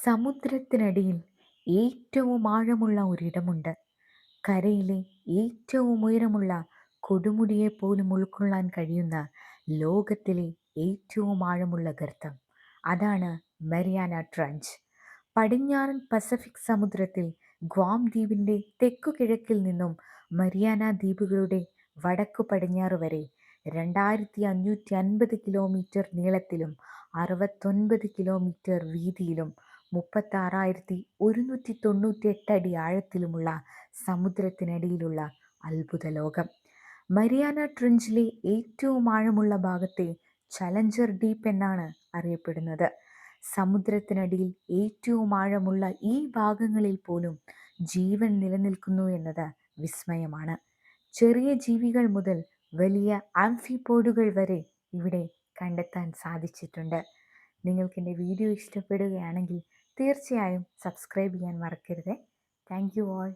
സമുദ്രത്തിനടിയിൽ ഏറ്റവും ആഴമുള്ള ഒരിടമുണ്ട്. കരയിലെ ഏറ്റവും ഉയരമുള്ള കൊടുമുടിയെപ്പോലും ഉൾക്കൊള്ളാൻ കഴിയുന്ന ലോകത്തിലെ ഏറ്റവും ആഴമുള്ള ഗർത്തം. അതാണ് മരിയാന ട്രഞ്ച്. പടിഞ്ഞാറൻ പസഫിക് സമുദ്രത്തിൽ ഗ്വാം ദ്വീപിൻ്റെ തെക്കുകിഴക്കിൽ നിന്നും മരിയാന ദ്വീപുകളുടെ വടക്കു പടിഞ്ഞാറ് വരെ 2550 കിലോമീറ്റർ നീളത്തിലും 69 കിലോമീറ്റർ വീതിയിലും 36,198 അടി ആഴത്തിലുമുള്ള സമുദ്രത്തിനടിയിലുള്ള അത്ഭുത ലോകം. മരിയാന ട്രഞ്ചിലെ ഏറ്റവും ആഴമുള്ള ഭാഗത്തെ ചലഞ്ചർ ഡീപ്പ് എന്നാണ് അറിയപ്പെടുന്നത്. സമുദ്രത്തിനടിയിൽ ഏറ്റവും ആഴമുള്ള ഈ ഭാഗങ്ങളിൽ പോലും ജീവൻ നിലനിൽക്കുന്നു എന്നത് വിസ്മയമാണ്. ചെറിയ ജീവികൾ മുതൽ വലിയ ആംഫിപോഡുകൾ വരെ ഇവിടെ കണ്ടെത്താൻ സാധിച്ചിട്ടുണ്ട്. നിങ്ങൾക്ക് എൻ്റെ വീഡിയോ ഇഷ്ടപ്പെടുകയാണെങ്കിൽ തീർച്ചയായും സബ്സ്ക്രൈബ് ചെയ്യാൻ മറക്കരുത്. Thank you all.